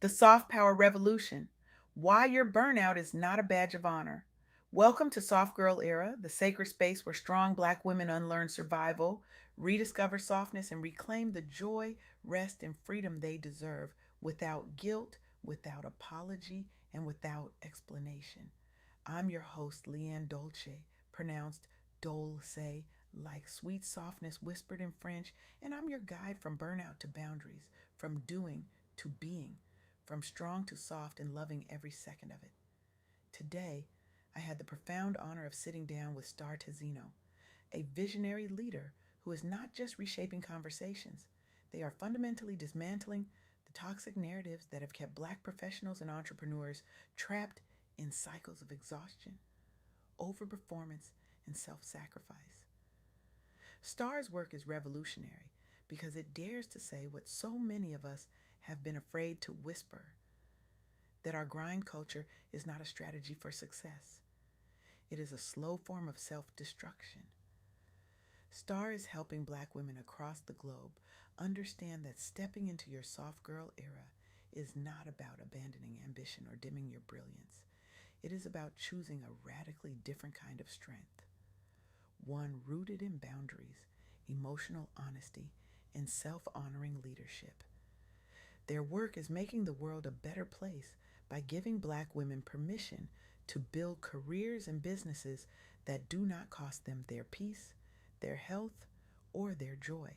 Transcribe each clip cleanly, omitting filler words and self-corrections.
The Soft Power Revolution. Why your burnout is not a badge of honor. Welcome to Soft Girl Era, the sacred space where strong Black women unlearn survival, rediscover softness, and reclaim the joy, rest, and freedom they deserve without guilt, without apology, and without explanation. I'm your host, LeAnne Dolce, pronounced Dolce, like sweet softness whispered in French, and I'm your guide from burnout to boundaries, from doing to being, from strong to soft and loving every second of it. Today, I had the profound honor of sitting down with Star Tezino, a visionary leader who is not just reshaping conversations, they are fundamentally dismantling the toxic narratives that have kept Black professionals and entrepreneurs trapped in cycles of exhaustion, overperformance, and self sacrifice. Star's work is revolutionary because it dares to say what so many of us have been afraid to whisper, that our grind culture is not a strategy for success. It is a slow form of self destruction. Star is helping Black women across the globe understand that stepping into your soft girl era is not about abandoning ambition or dimming your brilliance. It is about choosing a radically different kind of strength, one rooted in boundaries, emotional honesty, and self honoring leadership. Their work is making the world a better place by giving Black women permission to build careers and businesses that do not cost them their peace, their health, or their joy.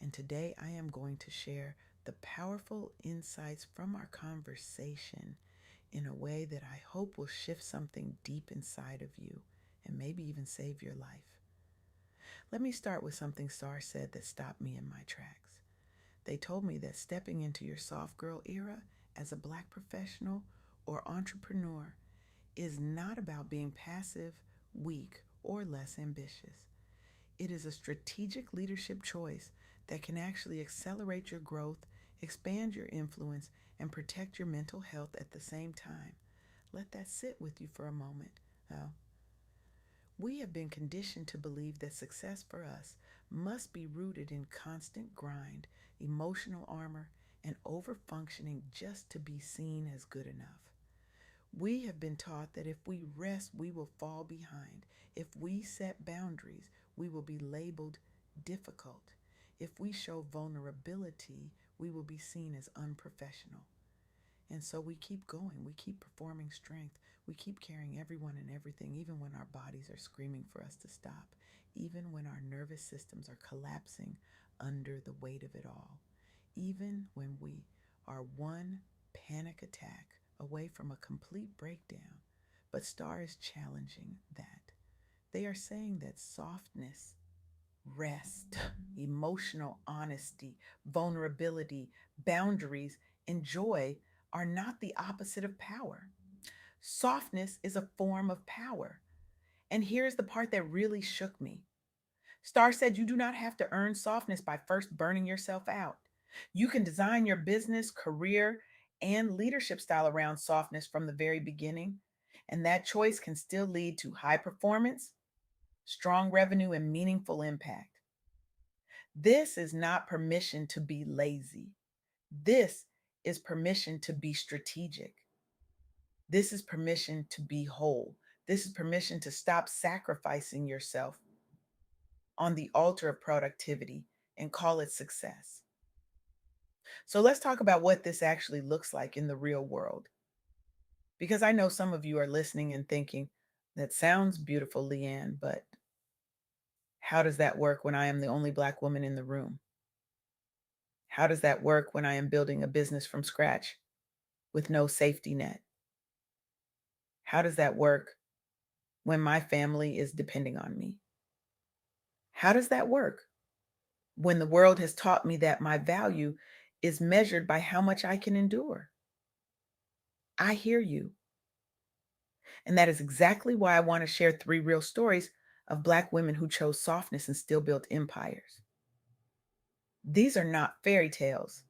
And today I am going to share the powerful insights from our conversation in a way that I hope will shift something deep inside of you and maybe even save your life. Let me start with something Star said that stopped me in my tracks. They told me that stepping into your soft girl era as a Black professional or entrepreneur is not about being passive, weak, or less ambitious. It is a strategic leadership choice that can actually accelerate your growth, expand your influence, and protect your mental health at the same time. Let that sit with you for a moment. Now, we have been conditioned to believe that success for us must be rooted in constant grind, emotional armor, and overfunctioning just to be seen as good enough. We have been taught that if we rest, we will fall behind. If we set boundaries, we will be labeled difficult. If we show vulnerability, we will be seen as unprofessional. And so we keep going. We keep performing strength. We keep carrying everyone and everything, even when our bodies are screaming for us to stop, even when our nervous systems are collapsing under the weight of it all, even when we are one panic attack away from a complete breakdown. But Star is challenging that. They are saying that softness, rest, emotional honesty, vulnerability, boundaries, and joy are not the opposite of power. Softness is a form of power. And here's the part that really shook me. Star said you do not have to earn softness by first burning yourself out. You can design your business, career, and leadership style around softness from the very beginning. And that choice can still lead to high performance, strong revenue, and meaningful impact. This is not permission to be lazy. This is permission to be strategic. This is permission to be whole. This is permission to stop sacrificing yourself on the altar of productivity and call it success. So let's talk about what this actually looks like in the real world. Because I know some of you are listening and thinking, that sounds beautiful, LeAnne, but how does that work when I am the only Black woman in the room? How does that work when I am building a business from scratch with no safety net? How does that work when my family is depending on me? How does that work when the world has taught me that my value is measured by how much I can endure? I hear you. And that is exactly why I want to share three real stories of Black women who chose softness and still built empires. These are not fairy tales,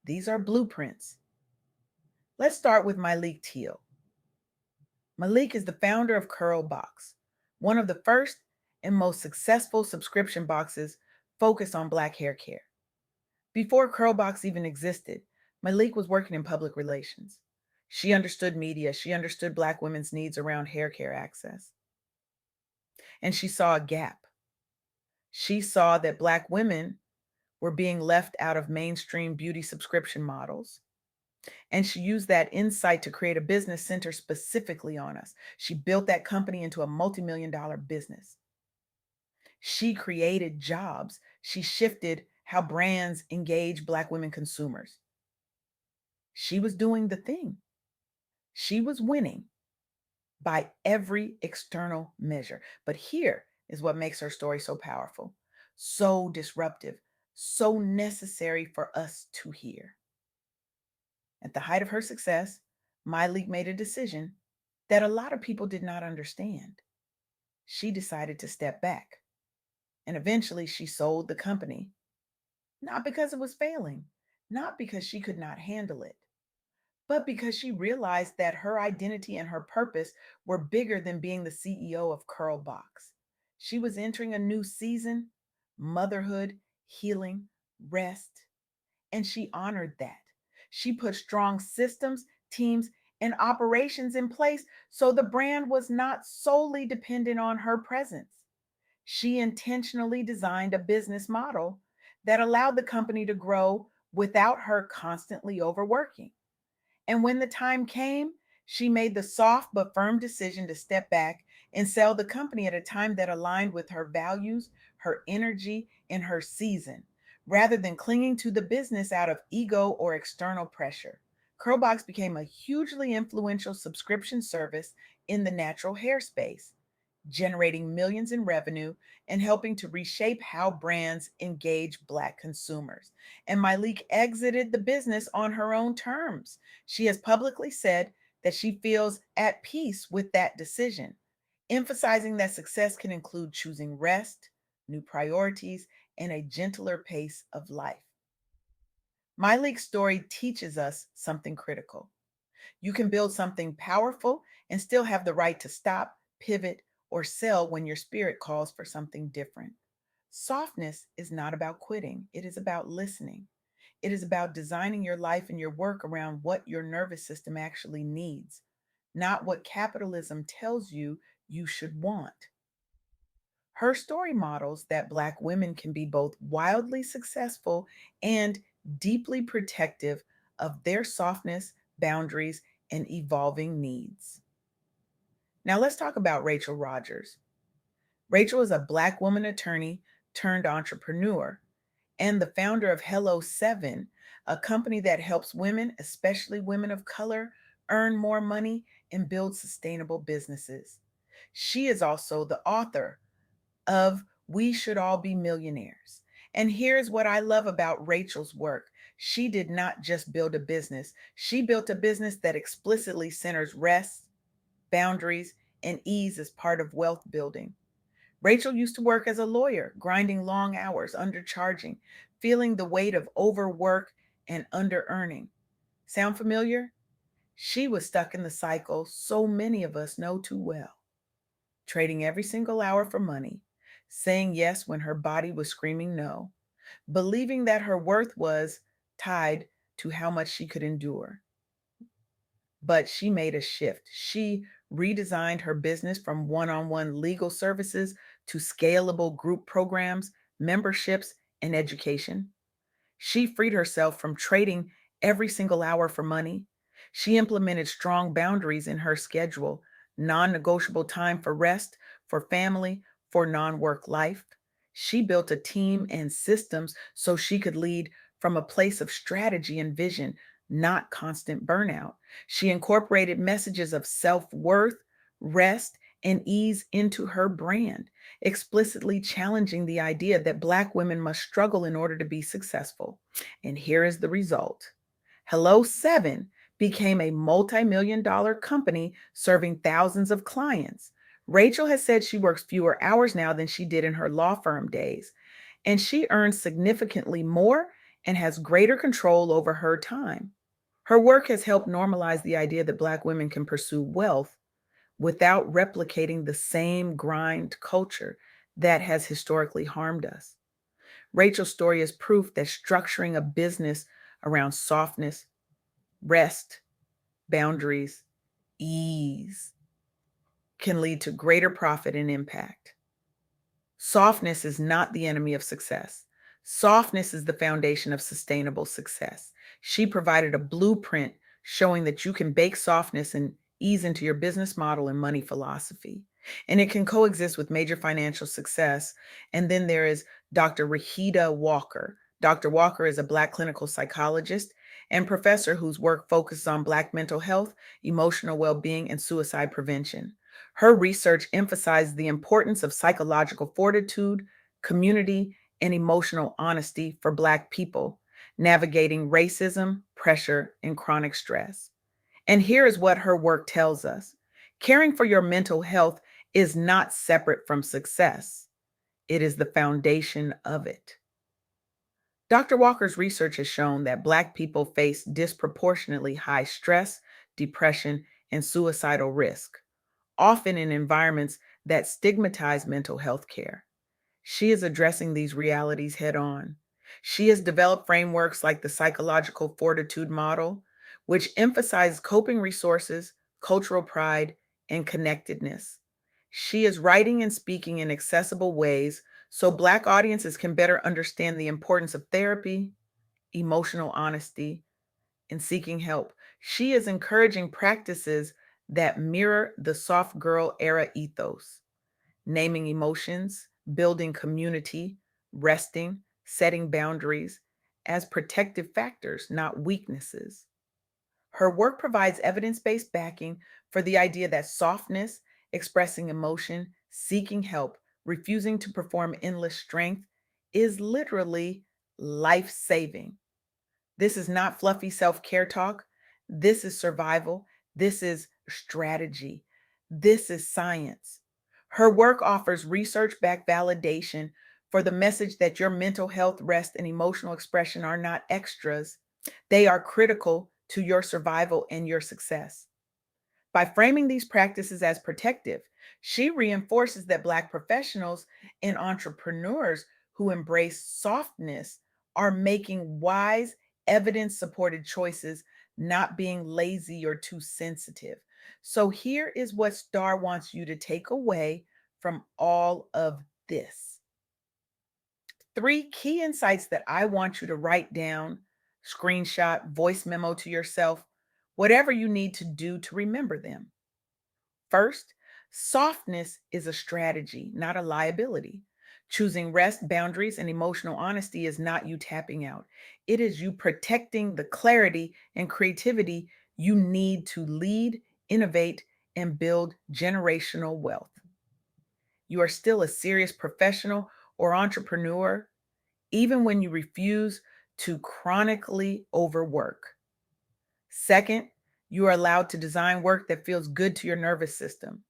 these are blueprints. Let's start with Malik Teal. Malik is the founder of Curlbox, one of the first and most successful subscription boxes focused on Black hair care. Before Curlbox even existed, Malik was working in public relations. She understood media, she understood Black women's needs around hair care access, and she saw a gap. She saw that Black women were being left out of mainstream beauty subscription models. And she used that insight to create a business center specifically on us. She built that company into a multi-million dollar business. She created jobs. She shifted how brands engage Black women consumers. She was doing the thing. She was winning by every external measure. But here is what makes her story so powerful, so disruptive, so necessary for us to hear. At the height of her success, Myleik made a decision that a lot of people did not understand. She decided to step back, and eventually she sold the company, not because it was failing, not because she could not handle it, but because she realized that her identity and her purpose were bigger than being the CEO of Curlbox. She was entering a new season, motherhood, healing, rest, and she honored that. She put strong systems, teams, and operations in place so the brand was not solely dependent on her presence. She intentionally designed a business model that allowed the company to grow without her constantly overworking. And when the time came, she made the soft but firm decision to step back and sell the company at a time that aligned with her values, her energy, and her season, rather than clinging to the business out of ego or external pressure. Curlbox became a hugely influential subscription service in the natural hair space, generating millions in revenue and helping to reshape how brands engage Black consumers. And Myleik exited the business on her own terms. She has publicly said that she feels at peace with that decision, emphasizing that success can include choosing rest, new priorities, and a gentler pace of life. Myleik's story teaches us something critical. You can build something powerful and still have the right to stop, pivot, or sell when your spirit calls for something different. Softness is not about quitting, it is about listening. It is about designing your life and your work around what your nervous system actually needs, not what capitalism tells you you should want. Her story models that Black women can be both wildly successful and deeply protective of their softness, boundaries, and evolving needs. Now, let's talk about Rachel Rogers. Rachel is a Black woman attorney turned entrepreneur and the founder of Hello 7, a company that helps women, especially women of color, earn more money and build sustainable businesses. She is also the author of We Should All Be Millionaires. And here's what I love about Rachel's work. She did not just build a business, she built a business that explicitly centers rest, boundaries, and ease as part of wealth building. Rachel used to work as a lawyer, grinding long hours, undercharging, feeling the weight of overwork and under earning. Sound familiar? She was stuck in the cycle so many of us know too well, trading every single hour for money, saying yes when her body was screaming no, believing that her worth was tied to how much she could endure. But she made a shift. She redesigned her business from one on one legal services to scalable group programs, memberships, and education. She freed herself from trading every single hour for money. She implemented strong boundaries in her schedule, non negotiable time for rest, for family, for non work life. She built a team and systems so she could lead from a place of strategy and vision, not constant burnout. She incorporated messages of self worth, rest, and ease into her brand, explicitly challenging the idea that Black women must struggle in order to be successful. And here is the result. Hello 7 became a multi-million dollar company serving thousands of clients. Rachel has said she works fewer hours now than she did in her law firm days, and she earns significantly more and has greater control over her time. Her work has helped normalize the idea that Black women can pursue wealth without replicating the same grind culture that has historically harmed us. Rachel's story is proof that structuring a business around softness, Rest, boundaries, ease can lead to greater profit and impact. Softness is not the enemy of success. Softness is the foundation of sustainable success. She provided a blueprint showing that you can bake softness and ease into your business model and money philosophy. And it can coexist with major financial success. And then there is Dr. Rahida Walker. Dr. Walker is a Black clinical psychologist and professor whose work focuses on Black mental health, emotional well being, and suicide prevention. Her research emphasized the importance of psychological fortitude, community, and emotional honesty for Black people, navigating racism, pressure, and chronic stress. And here is what her work tells us: caring for your mental health is not separate from success, it is the foundation of it. Dr. Walker's research has shown that Black people face disproportionately high stress, depression, and suicidal risk, often in environments that stigmatize mental health care. She is addressing these realities head on. She has developed frameworks like the psychological fortitude model, which emphasizes coping resources, cultural pride, and connectedness. She is writing and speaking in accessible ways so Black audiences can better understand the importance of therapy, emotional honesty, and seeking help. She is encouraging practices that mirror the soft girl era ethos: naming emotions, building community, resting, setting boundaries as protective factors, not weaknesses. Her work provides evidence based backing for the idea that softness, expressing emotion, seeking help, refusing to perform endless strength is literally life saving. This is not fluffy self care talk. This is survival. This is strategy. This is science. Her work offers research backed validation for the message that your mental health, rest, and emotional expression are not extras. They are critical to your survival and your success. By framing these practices as protective, she reinforces that Black professionals and entrepreneurs who embrace softness are making wise, evidence supported choices, not being lazy or too sensitive. So, here is what Star wants you to take away from all of this: three key insights that I want you to write down, screenshot, voice memo to yourself, whatever you need to do to remember them. First, softness is a strategy, not a liability. Choosing rest, boundaries, and emotional honesty is not you tapping out. It is you protecting the clarity and creativity you need to lead, innovate, and build generational wealth. You are still a serious professional or entrepreneur, even when you refuse to chronically overwork. Second, you are allowed to design work that feels good to your nervous system.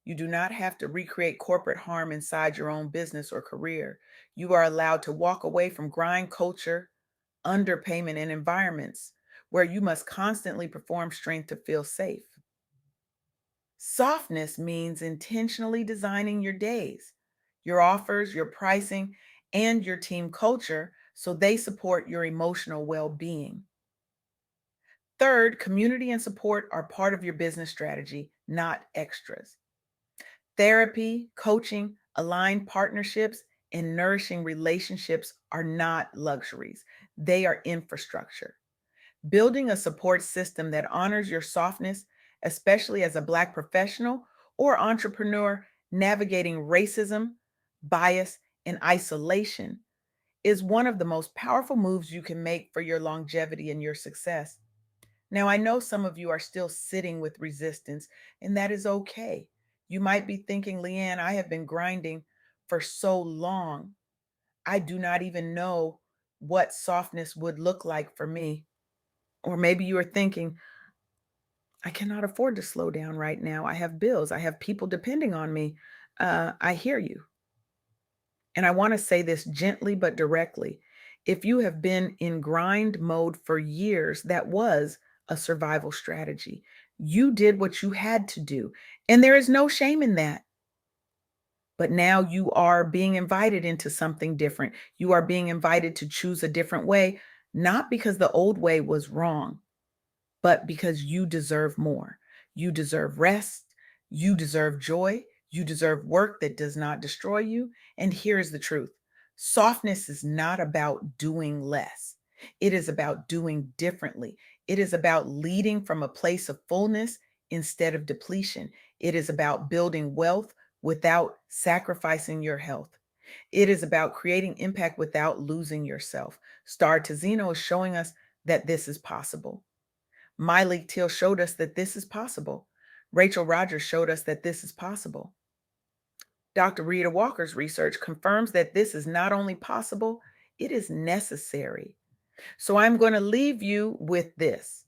You do not have to recreate corporate harm inside your own business or career. You are allowed to walk away from grind culture, underpayment, and environments where you must constantly perform strength to feel safe. Softness means intentionally designing your days, your offers, your pricing, and your team culture so they support your emotional well being. Third, community and support are part of your business strategy, not extras. Therapy, coaching, aligned partnerships, and nourishing relationships are not luxuries, they are infrastructure. Building a support system that honors your softness, especially as a Black professional or entrepreneur navigating racism, bias, and isolation, is one of the most powerful moves you can make for your longevity and your success. Now, I know some of you are still sitting with resistance, and that is okay. You might be thinking, LeAnne, I have been grinding for so long. I do not even know what softness would look like for me. Or maybe you are thinking, I cannot afford to slow down right now. I have bills, I have people depending on me. I hear you. And I want to say this gently but directly. If you have been in grind mode for years, that was a survival strategy. You did what you had to do, and there is no shame in that. But now you are being invited into something different. You are being invited to choose a different way, not because the old way was wrong, but because you deserve more. You deserve rest. You deserve joy. You deserve work that does not destroy you. And here is the truth: softness is not about doing less, it is about doing differently. It is about leading from a place of fullness instead of depletion. It is about building wealth without sacrificing your health. It is about creating impact without losing yourself. Star Tezino is showing us that this is possible. Miley Teal showed us that this is possible. Rachel Rogers showed us that this is possible. Dr. Rita Walker's research confirms that this is not only possible, it is necessary. So I'm going to leave you with this.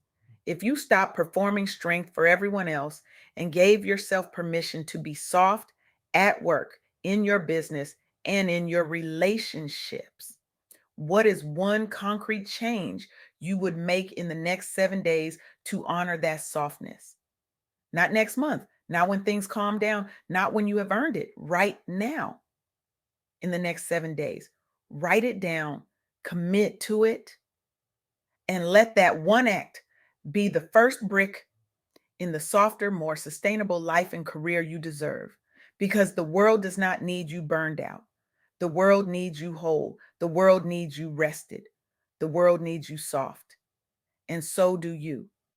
If you stop performing strength for everyone else and gave yourself permission to be soft at work, in your business, and in your relationships, what is one concrete change you would make in the next 7 days to honor that softness? Not next month, not when things calm down, not when you have earned it, right now, in the next 7 days. Write it down, commit to it, and let that one act be the first brick in the softer, more sustainable life and career you deserve. Because the world does not need you burned out. The world needs you whole. The world needs you rested. The world needs you soft. And so do you.